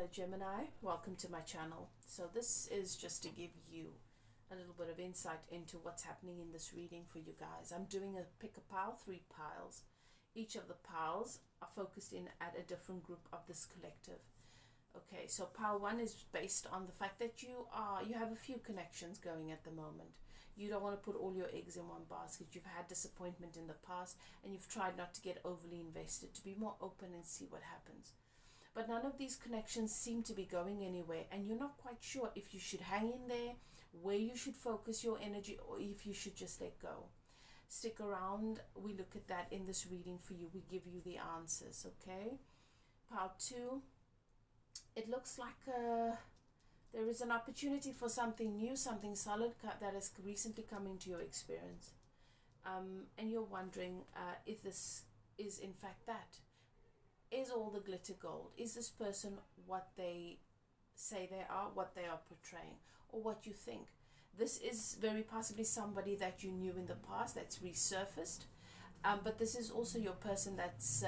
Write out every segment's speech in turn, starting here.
Hello Gemini, welcome to my channel. So this is just to give you a little bit of insight into what's happening in this reading for you guys. I'm doing a pick a pile, 3 piles. Each of the piles are focused in at a different group of this collective. Okay, so pile 1 is based on the fact that you have a few connections going at the moment. You don't want to put all your eggs in one basket. You've had disappointment in the past and you've tried not to get overly invested, to be more open and see what happens. But none of these connections seem to be going anywhere, and you're not quite sure if you should hang in there, where you should focus your energy, or if you should just let go. Stick around. We look at that in this reading for you. We give you the answers, okay? Pile 2, it looks like there is an opportunity for something new, something solid that has recently come into your experience. And you're wondering if this is in fact that. Is all the glitter gold? Is this person what they say they are, what they are portraying, or what you think? This is very possibly somebody that you knew in the past that's resurfaced. But this is also your person that's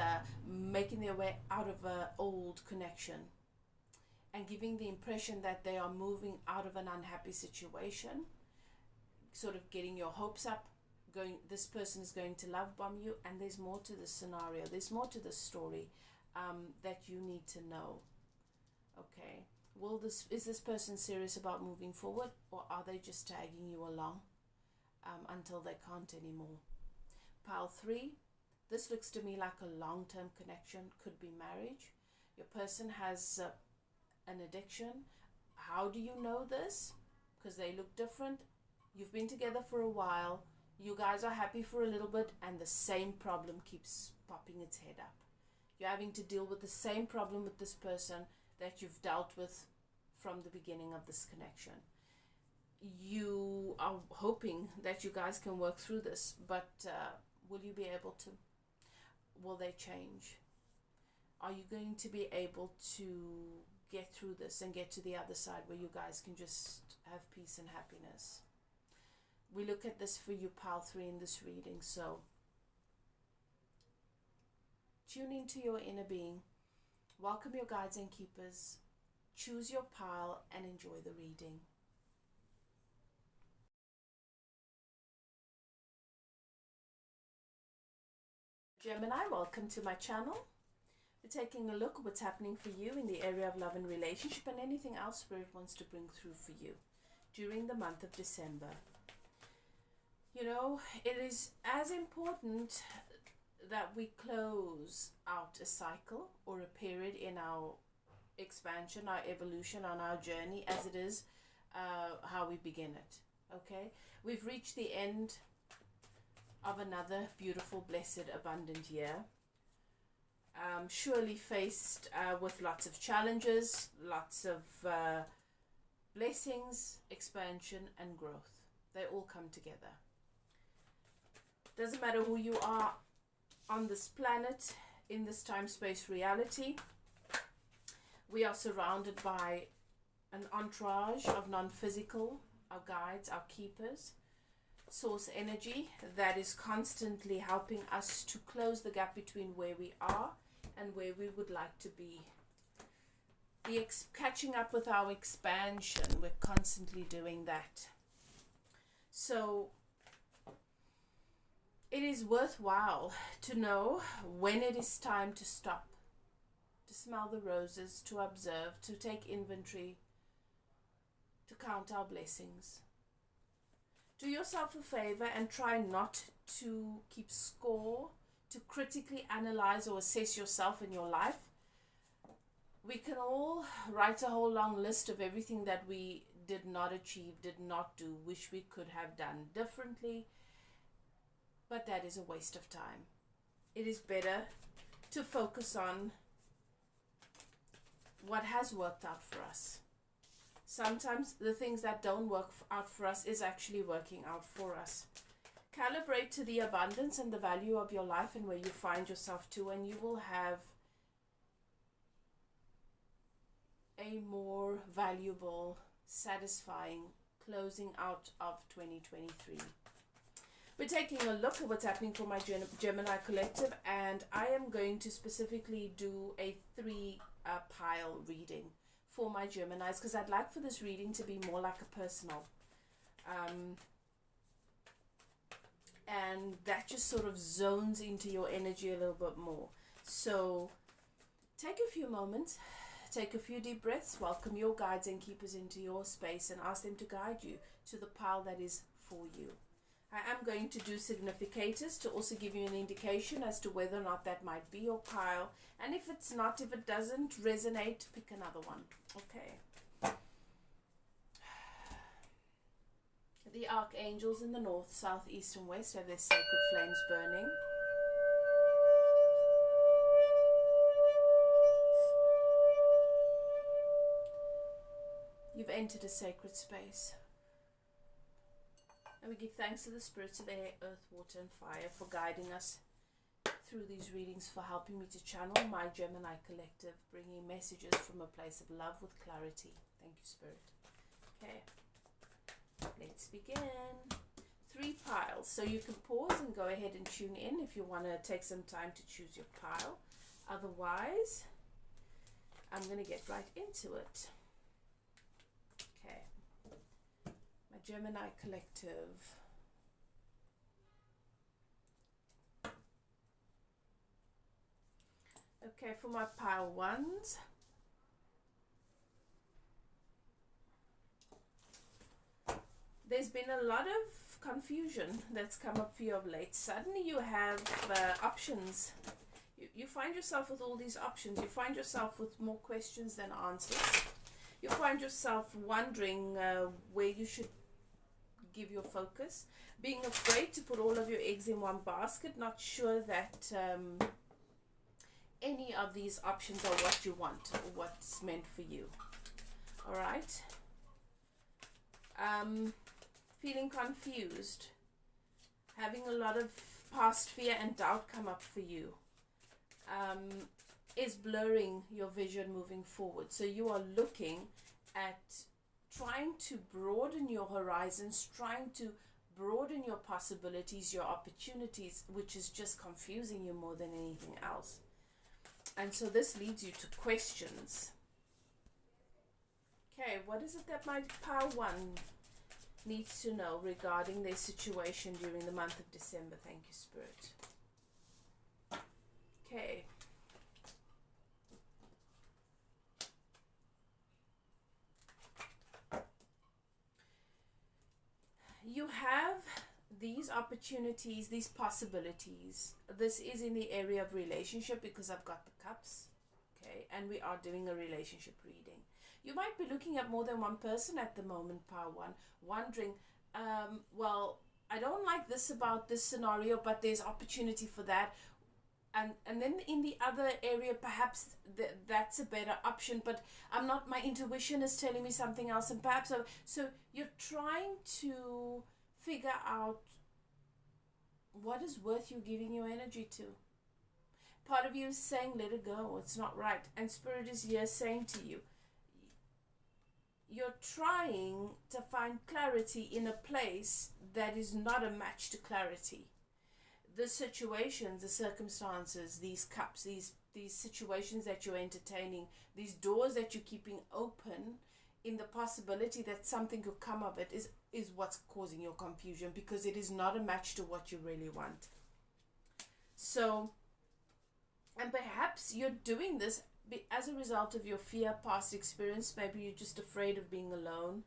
making their way out of an old connection and giving the impression that they are moving out of an unhappy situation, sort of getting your hopes up, this person is going to love bomb you, and there's more to this scenario, there's more to this story that you need to know. Okay, is this person serious about moving forward, or are they just tagging you along until they can't anymore? Pile 3, this looks to me like a long-term connection, could be marriage. Your person has an addiction. How do you know this? Because they look different. You've been together for a while, you guys are happy for a little bit, and the same problem keeps popping its head up. You're having to deal with the same problem with this person that you've dealt with from the beginning of this connection. You are hoping that you guys can work through this, but will you be able to? Will they change? Are you going to be able to get through this and get to the other side where you guys can just have peace and happiness? We look at this for you, pile 3, in this reading. So tune into your inner being, welcome your guides and keepers, choose your pile and enjoy the reading. Gemini, welcome to my channel. We're taking a look at what's happening for you in the area of love and relationship, and anything else Spirit wants to bring through for you during the month of December. You know, it is as important that we close out a cycle or a period in our expansion, our evolution, on our journey, as it is how we begin it. Okay, we've reached the end of another beautiful, blessed, abundant year. Surely faced with lots of challenges, lots of blessings, expansion and growth. They all come together. Doesn't matter who you are on this planet, in this time-space reality, we are surrounded by an entourage of non-physical, our guides, our keepers, source energy that is constantly helping us to close the gap between where we are and where we would like to be. Catching up with our expansion, we're constantly doing that. So it is worthwhile to know when it is time to stop, to smell the roses, to observe, to take inventory, to count our blessings. Do yourself a favor and try not to keep score, to critically analyze or assess yourself and your life. We can all write a whole long list of everything that we did not achieve, did not do, wish we could have done differently. But that is a waste of time. It is better to focus on what has worked out for us. Sometimes the things that don't work out for us is actually working out for us. Calibrate to the abundance and the value of your life and where you find yourself to, and you will have a more valuable, satisfying closing out of 2023. We're taking a look at what's happening for my Gemini collective, and I am going to specifically do a 3 pile reading for my Geminis, because I'd like for this reading to be more like a personal. And that just sort of zones into your energy a little bit more. So take a few moments, take a few deep breaths, welcome your guides and keepers into your space, and ask them to guide you to the pile that is for you. I am going to do significators to also give you an indication as to whether or not that might be your pile. And if it's not, if it doesn't resonate, pick another one. Okay. The archangels in the north, south, east, and west have their sacred flames burning. You've entered a sacred space. And we give thanks to the spirits of air, earth, water, and fire for guiding us through these readings, for helping me to channel my Gemini collective, bringing messages from a place of love with clarity. Thank you, Spirit. Okay, let's begin. 3 piles. So you can pause and go ahead and tune in if you want to take some time to choose your pile. Otherwise, I'm going to get right into it. Okay. My Gemini collective. Okay, for my pile ones. There's been a lot of confusion that's come up for you of late. Suddenly you have options. You find yourself with all these options. You find yourself with more questions than answers. You find yourself wondering where you should give your focus. Being afraid to put all of your eggs in one basket. Not sure that any of these options are what you want or what's meant for you. Alright. Feeling confused. Having a lot of past fear and doubt come up for you. Is blurring your vision moving forward. So you are looking at trying to broaden your horizons, trying to broaden your possibilities, your opportunities, which is just confusing you more than anything else. And so this leads you to questions. Okay, what is it that my pile one needs to know regarding their situation during the month of December? Thank you, Spirit. Okay. You have these opportunities, these possibilities. This is in the area of relationship because I've got the cups. Okay, and we are doing a relationship reading. You might be looking at more than one person at the moment, pile one, wondering, well, I don't like this about this scenario, but there's opportunity for that. And then in the other area, perhaps that's a better option, but I'm not, my intuition is telling me something else, and perhaps, so you're trying to figure out what is worth you giving your energy to. Part of you is saying, let it go, it's not right. And Spirit is here saying to you, you're trying to find clarity in a place that is not a match to clarity. The situations, the circumstances, these cups, these situations that you're entertaining, these doors that you're keeping open in the possibility that something could come of it is what's causing your confusion, because it is not a match to what you really want. So, and perhaps you're doing this as a result of your fear, past experience. Maybe you're just afraid of being alone,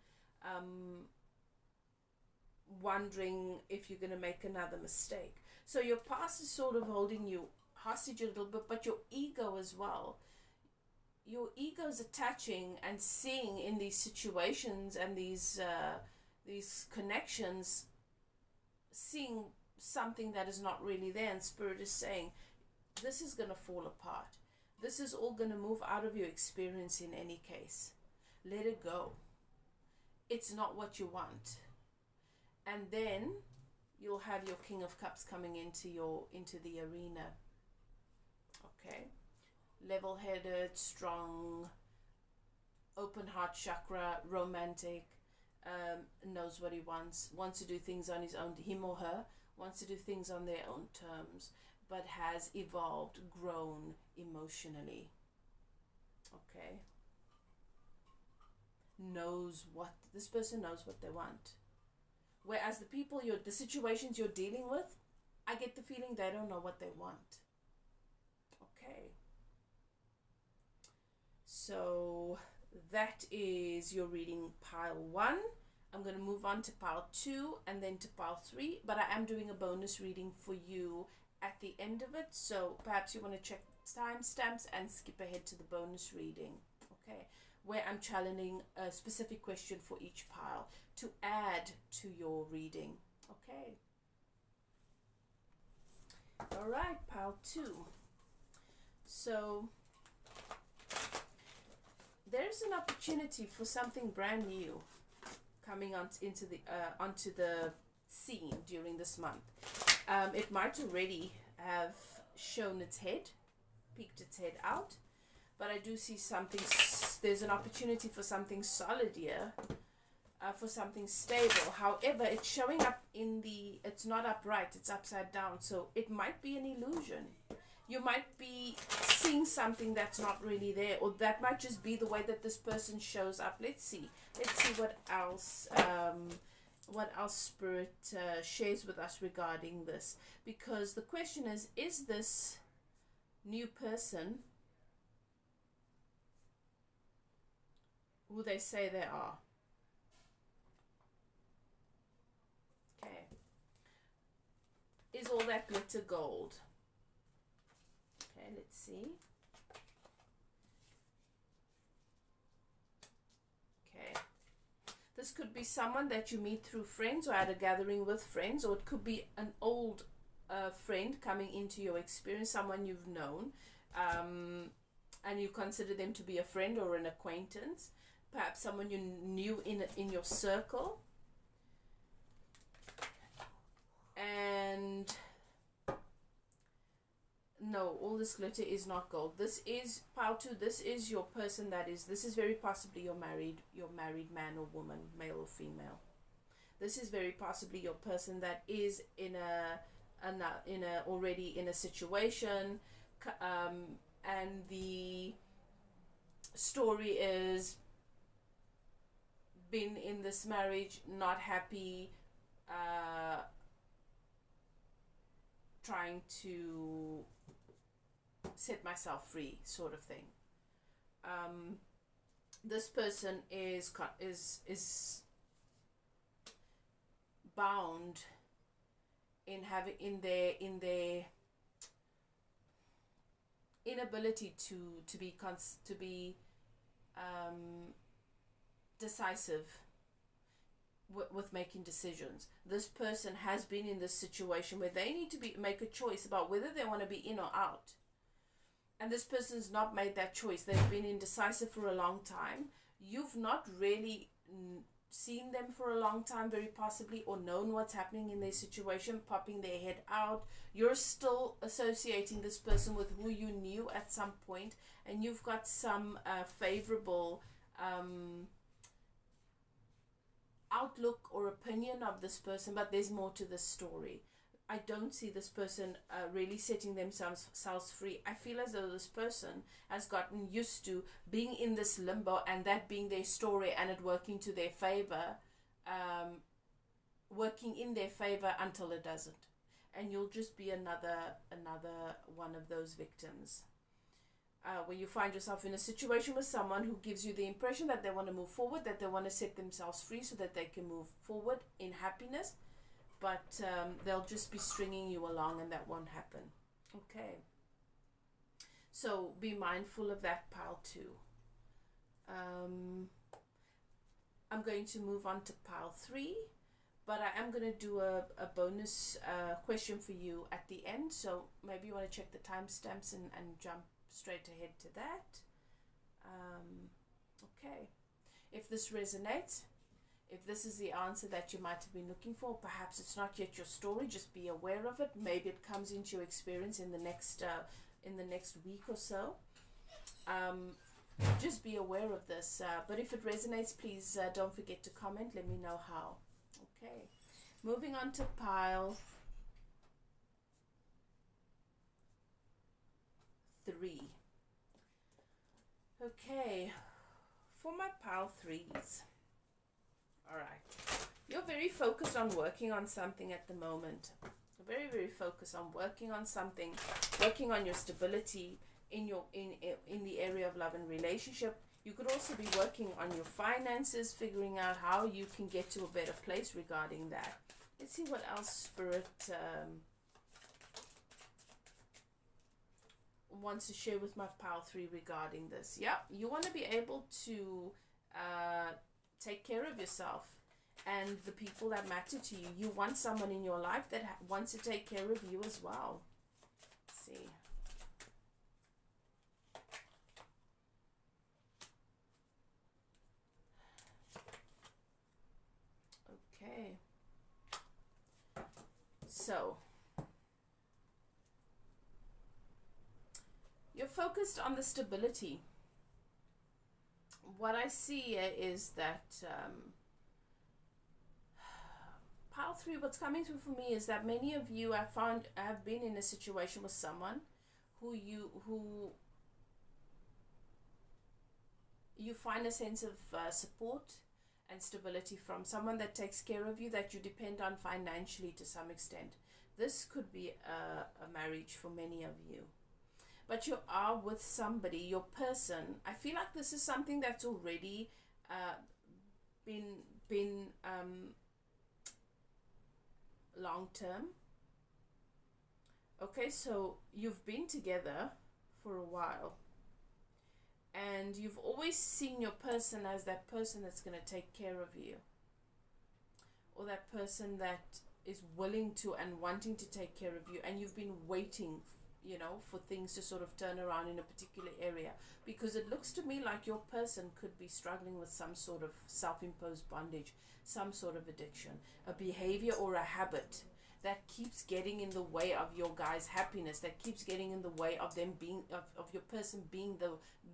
wondering if you're going to make another mistake. So your past is sort of holding you hostage a little bit, but your ego as well. Your ego is attaching and seeing in these situations and these connections, seeing something that is not really there. And Spirit is saying, this is going to fall apart. This is all going to move out of your experience in any case. Let it go. It's not what you want. And then you'll have your King of Cups coming into the arena. Okay. Level-headed, strong, open heart chakra, romantic, knows what he wants to do things on his own, him or her, wants to do things on their own terms, but has evolved, grown emotionally. Okay. This person knows what they want. Whereas the situations you're dealing with, I get the feeling they don't know what they want. Okay. So that is your reading pile 1. I'm going to move on to pile 2 and then to pile 3, but I am doing a bonus reading for you at the end of it, so perhaps you want to check timestamps and skip ahead to the bonus reading, okay, where I'm channeling a specific question for each pile to add to your reading, okay. All right, pile 2. So there's an opportunity for something brand new coming onto the scene during this month. It might already have shown its head, peeked its head out, but I do see there's an opportunity for something solid here, for something stable. However, it's showing up it's not upright, it's upside down, so it might be an illusion. You might be seeing something that's not really there, or that might just be the way that this person shows up. Let's see what else Spirit shares with us regarding this, because the question is this new person who they say they are? Okay. Is all that glitter gold? Okay, let's see. Okay. This could be someone that you meet through friends or at a gathering with friends, or it could be an old friend coming into your experience, someone you've known, and you consider them to be a friend or an acquaintance, perhaps someone you knew in your circle. And no, all this glitter is not gold. This is pile 2. This is your person this is very possibly your married man or woman, male or female. This is very possibly your person that is already in a situation, and the story is been in this marriage, not happy, trying to set myself free, sort of thing. This person is bound in their inability to be decisive with making decisions. This person has been in this situation where they need to make a choice about whether they want to be in or out, and this person's not made that choice. They've been indecisive for a long time. You've not really seen them for a long time, very possibly, or known what's happening in their situation, popping their head out. You're still associating this person with who you knew at some point, and you've got some favorable outlook or opinion of this person, but there's more to this story. I don't see this person really setting themselves free. I feel as though this person has gotten used to being in this limbo, and that being their story, and it working to their favor, working in their favor until it doesn't. And you'll just be another one of those victims. When you find yourself in a situation with someone who gives you the impression that they want to move forward, that they want to set themselves free so that they can move forward in happiness, but they'll just be stringing you along, and that won't happen. Okay. So be mindful of that, pile 2. I'm going to move on to pile 3, but I am going to do a bonus question for you at the end, so maybe you want to check the timestamps and jump straight ahead to that. Okay. If this resonates, if this is the answer that you might have been looking for, perhaps it's not yet your story, just be aware of it. Maybe it comes into your experience in the next week or so. Just be aware of this. But if it resonates, please don't forget to comment. Let me know how. Okay. Moving on to pile 3. Okay, for my pile threes. All right. You're very focused on working on something at the moment. You're very, very focused on working on something, working on your stability in the area of love and relationship. You could also be working on your finances, figuring out how you can get to a better place regarding that. Let's see what else Spirit wants to share with my pile 3 regarding this. Yeah, you want to be able to take care of yourself and the people that matter to you. You want someone in your life that wants to take care of you as well. Let's see. Okay. So, you're focused on the stability. What I see here is that pile 3, what's coming through for me is that many of you have been in a situation with someone who you find a sense of support and stability from, someone that takes care of you, that you depend on financially to some extent. This could be a marriage for many of you. But you are with somebody, your person. I feel like this is something that's already been long term. Okay, so you've been together for a while, and you've always seen your person as that person that's going to take care of you, or that person that is willing to and wanting to take care of you, and you've been waiting, you know, for things to sort of turn around in a particular area, because it looks to me like your person could be struggling with some sort of self-imposed bondage, some sort of addiction, a behavior or a habit that keeps getting in the way of your guys' happiness, that keeps getting in the way of them being, of your person being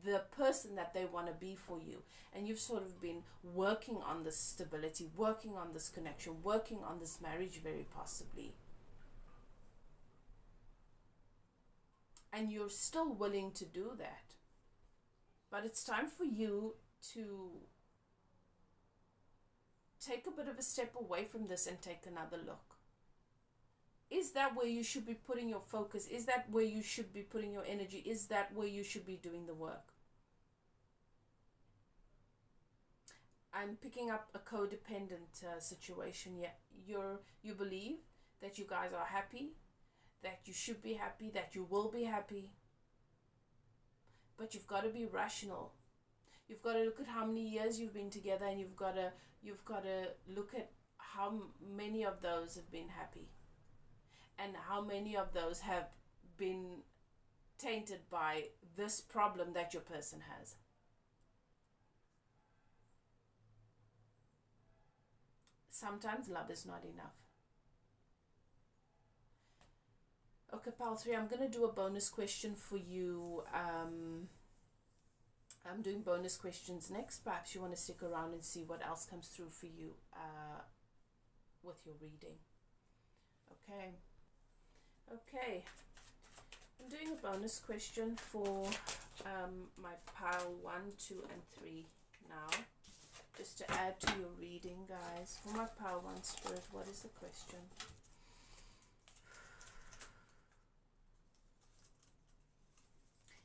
the person that they want to be for you. And you've sort of been working on this stability, working on this connection, working on this marriage very possibly. And you're still willing to do that. But it's time for you to take a bit of a step away from this and take another look. Is that where you should be putting your focus? Is that where you should be putting your energy? Is that where you should be doing the work? I'm picking up a codependent situation. Yeah, you believe that you guys are happy, that you should be happy, that you will be happy. But you've got to be rational. You've got to look at how many years you've been together, and you've got to look at how many of those have been happy, and how many of those have been tainted by this problem that your person has. Sometimes love is not enough. Okay, pile 3, I'm going to do a bonus question for you. I'm doing bonus questions next. Perhaps you want to stick around and see what else comes through for you with your reading. Okay. Okay. I'm doing a bonus question for my pile 1, 2, and 3 now. Just to add to your reading, guys. For my pile 1 spirit, what is the question?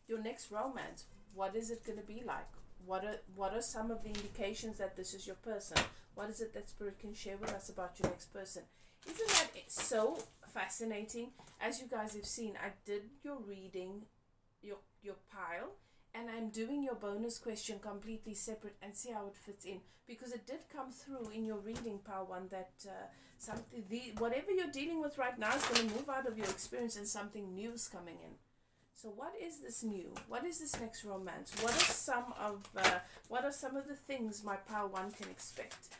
Your next romance, what is it going to be like? What are some of the indications that this is your person? What is it that Spirit can share with us about your next person? Isn't that so fascinating? As you guys have seen, I did your reading, your pile, and I'm doing your bonus question completely separate, and see how it fits in, because it did come through in your reading, pile 1, that whatever you're dealing with right now is going to move out of your experience, and something new is coming in. So what is this new? What is this next romance? What are some of the things my pile 1 can expect?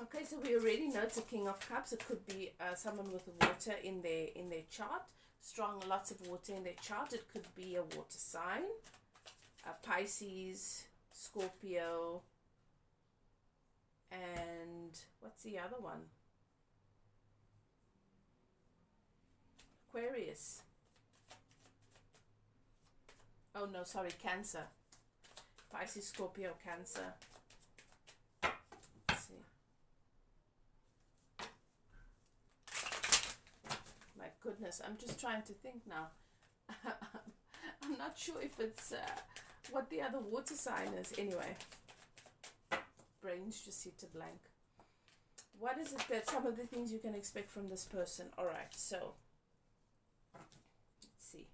Okay, so we already know it's a King of Cups. It could be someone with water in their chart, lots of water in their chart. It could be a water sign, Pisces, Scorpio, and what's the other one? Aquarius. Oh no, sorry, Cancer. Pisces, Scorpio, Cancer. Let's see. My goodness, I'm just trying to think now. I'm not sure if it's what the other water sign is. Anyway, brains just hit a blank. What is it that some of the things you can expect from this person? All right, so let's see.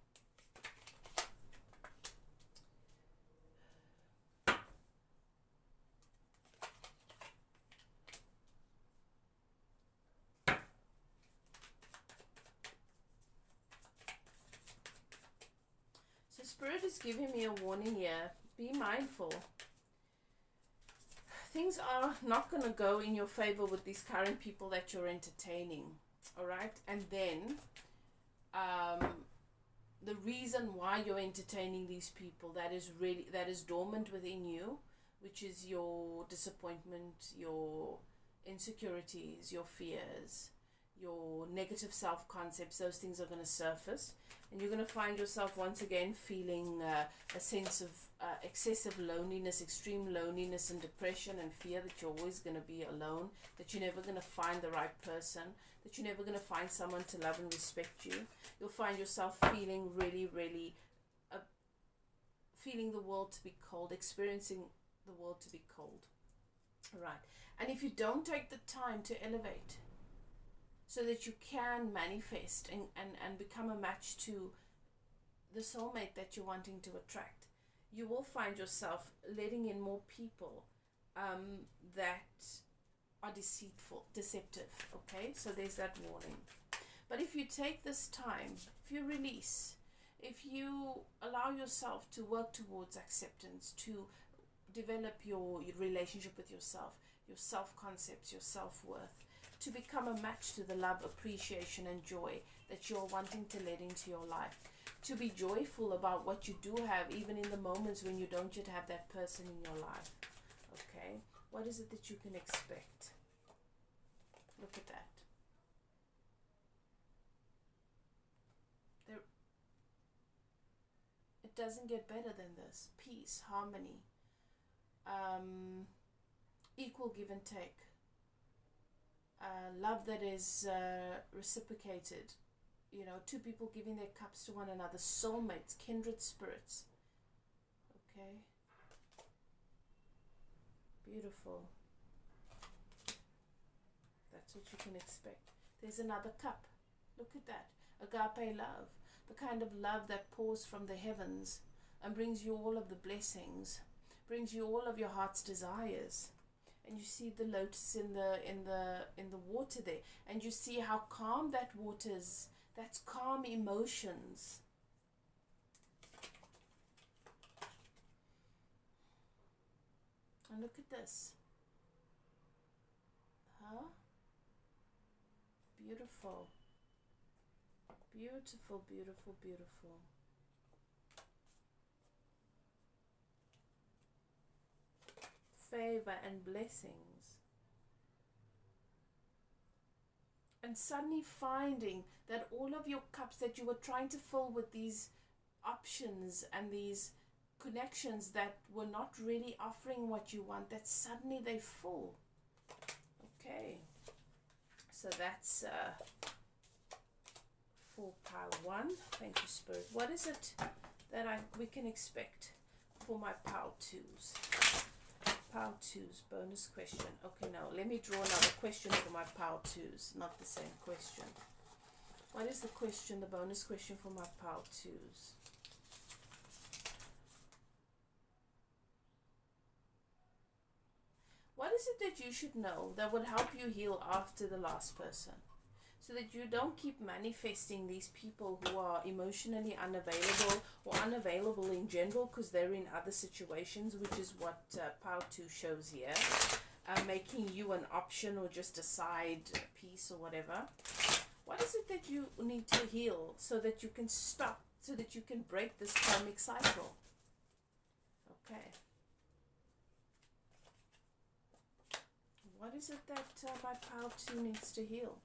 So Spirit is giving me a warning here. Be mindful. Things are not going to go in your favor with these current people that you're entertaining. All right. And then the reason why you're entertaining these people that is dormant within you, which is your disappointment, your insecurities, your fears, your negative self-concepts, those things are going to surface. And you're going to find yourself once again feeling a sense of excessive loneliness, extreme loneliness and depression and fear that you're always going to be alone, that you're never going to find the right person, that you're never going to find someone to love and respect you. You'll find yourself feeling really, really, feeling the world to be cold, experiencing the world to be cold. All right. And if you don't take the time to elevate, so that you can manifest and become a match to the soulmate that you're wanting to attract, you will find yourself letting in more people that are deceptive, okay? So there's that warning. But if you take this time, if you release, if you allow yourself to work towards acceptance, to develop your relationship with yourself, your self-concepts, your self-worth, to become a match to the love, appreciation, and joy that you're wanting to let into your life. To be joyful about what you do have, even in the moments when you don't yet have that person in your life. Okay? What is it that you can expect? Look at that. It doesn't get better than this. Peace, harmony, equal give and take. Love that is reciprocated, you know, two people giving their cups to one another, soulmates, kindred spirits. Okay, beautiful. That's what you can expect. There's another cup. Look at that. Agape love, the kind of love that pours from the heavens and brings you all of the blessings, brings you all of your heart's desires. And you see the lotus in the water there, and you see how calm that water is. That's calm emotions. And look at this. Huh? Beautiful. Beautiful, beautiful, beautiful. Favor and blessings, and suddenly finding that all of your cups that you were trying to fill with these options and these connections that were not really offering what you want, that suddenly they full. Okay, so that's for pile 1. Thank you, Spirit. What is it that we can expect for my pile 2s? Pile 2s, bonus question. Okay, now let me draw another question for my pile 2s, not the same question. What is the question, the bonus question for my pile 2s? What is it that you should know that would help you heal after the last person? So that you don't keep manifesting these people who are emotionally unavailable or unavailable in general because they're in other situations, which is what pile 2 shows here. Making you an option or just a side piece or whatever. What is it that you need to heal so that you can stop, so that you can break this karmic cycle? Okay. What is it that my pile 2 needs to heal?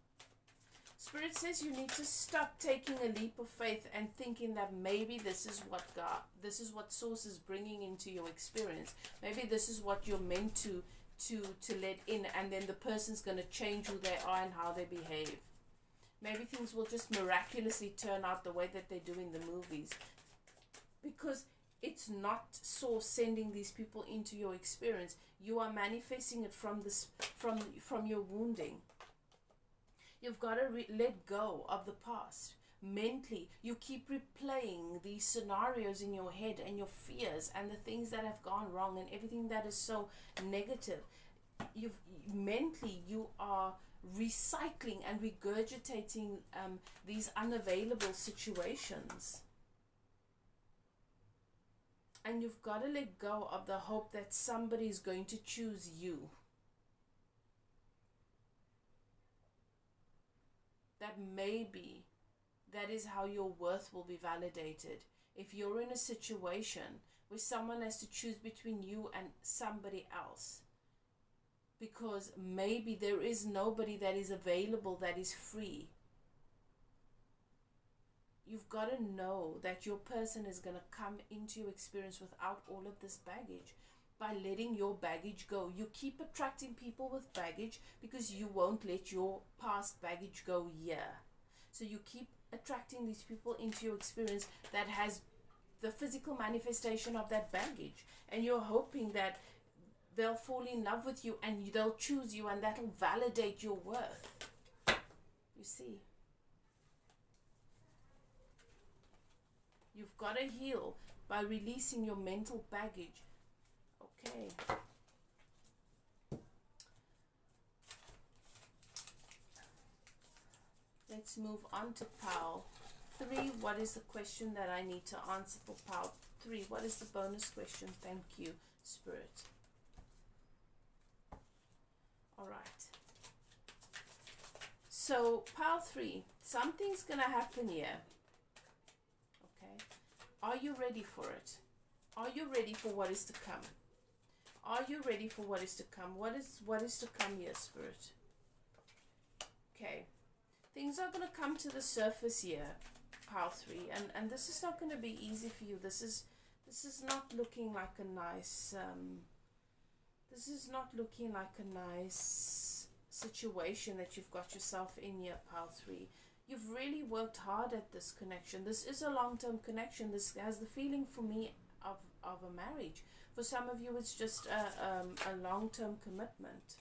Spirit says you need to stop taking a leap of faith and thinking that maybe this is what Source is bringing into your experience. Maybe this is what you're meant to let in, and then the person's going to change who they are and how they behave. Maybe things will just miraculously turn out the way that they do in the movies. Because it's not Source sending these people into your experience. You are manifesting it from your wounding. You've got to let go of the past. Mentally, you keep replaying these scenarios in your head and your fears and the things that have gone wrong and everything that is so negative. Mentally, you are recycling and regurgitating these unavailable situations. And you've got to let go of the hope that somebody is going to choose you. That maybe that is how your worth will be validated. If you're in a situation where someone has to choose between you and somebody else, because maybe there is nobody that is available that is free, you've got to know that your person is going to come into your experience without all of this baggage. By letting your baggage go. You keep attracting people with baggage because you won't let your past baggage go here. So you keep attracting these people into your experience that has the physical manifestation of that baggage. And you're hoping that they'll fall in love with you and they'll choose you, and that'll validate your worth. You see? You've got to heal by releasing your mental baggage. Okay. Let's move on to pile 3. What is the question that I need to answer for pile 3? What is the bonus question? Thank you, Spirit. All right. So pile 3, something's going to happen here. Okay. Are you ready for it? Are you ready for what is to come? Are you ready for what is to come? What is to come here, Spirit? Okay. Things are going to come to the surface here, pile 3. And this is not going to be easy for you. This is not looking like a nice this is not looking like a nice situation that you've got yourself in here, pile 3. You've really worked hard at this connection. This is a long-term connection. This has the feeling for me of a marriage. For some of you, it's just a long-term commitment.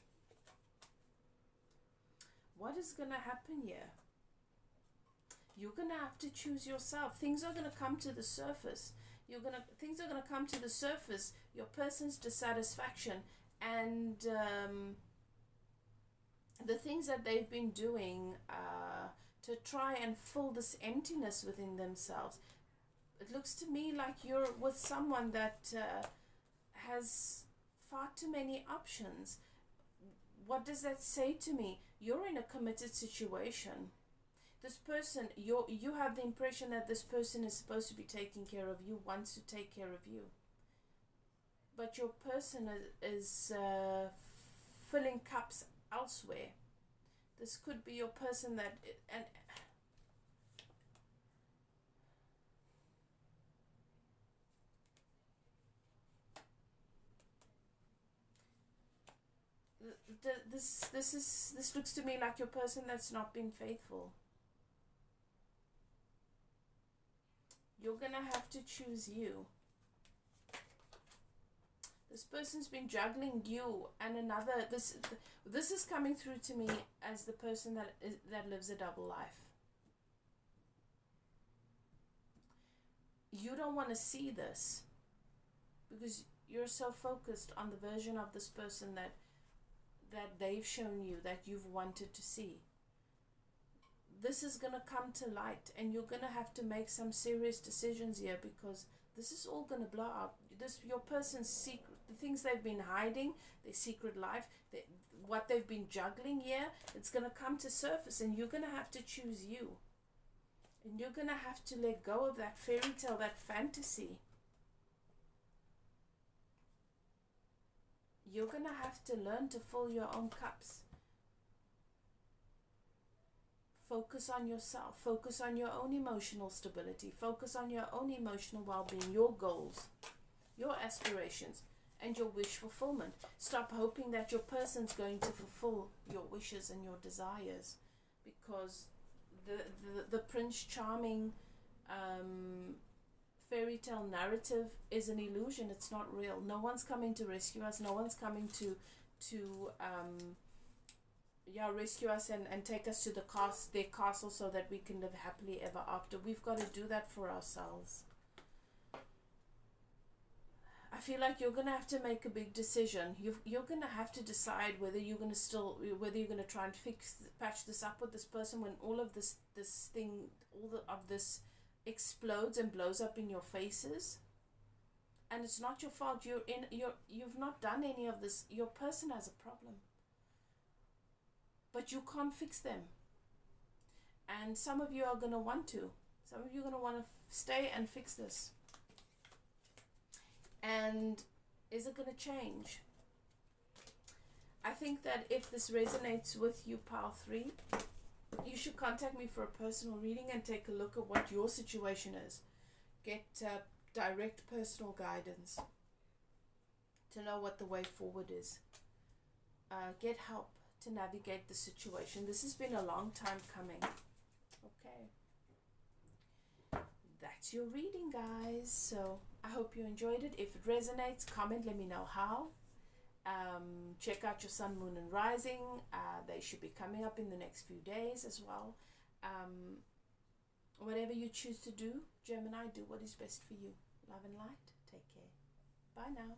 What is going to happen here? You're going to have to choose yourself. Things are going to come to the surface. Things are going to come to the surface. Your person's dissatisfaction and the things that they've been doing to try and fill this emptiness within themselves. It looks to me like you're with someone that has far too many options. What does that say to me? You're in a committed situation. This person, you have the impression that this person is supposed to be taking care of you, wants to take care of you. But your person is filling cups elsewhere. This could be your person that... and this looks to me like your person that's not been faithful. You're gonna have to choose you. This person's been juggling you and another. This is coming through to me as the person that lives a double life. You don't want to see this because you're so focused on the version of this person that they've shown you, that you've wanted to see. This is going to come to light, and you're going to have to make some serious decisions here, because this is all going to blow up. Your person's secret, the things they've been hiding, their secret life, what they've been juggling here, it's going to come to surface, and you're going to have to choose you. And you're going to have to let go of that fairy tale, that fantasy. You're going to have to learn to fill your own cups. Focus on yourself. Focus on your own emotional stability. Focus on your own emotional well-being, your goals, your aspirations, and your wish fulfillment. Stop hoping that your person's going to fulfill your wishes and your desires, because the Prince Charming fairy tale narrative is an illusion. It's not real. No one's coming to rescue us. No one's coming to rescue us and take us to their castle so that we can live happily ever after. We've got to do that for ourselves. I feel like you're gonna have to make a big decision. You're gonna have to decide whether you're gonna try and patch this up with this person when all of this explodes and blows up in your faces. And it's not your fault. You've not done any of this. Your person has a problem, but you can't fix them. And some of you are gonna want to. Some of you are gonna want to stay and fix this. And is it going to change? I think that if this resonates with you, Pile 3, you should contact me for a personal reading and take a look at what your situation is. Get direct personal guidance to know what the way forward is. Get help to navigate the situation. This has been a long time coming. Okay. That's your reading, guys. So I hope you enjoyed it. If it resonates, comment, let me know how. Check out your sun, moon, and rising. They should be coming up in the next few days as well. Whatever you choose to do, Gemini, do what is best for you. Love and light. Take care. Bye now.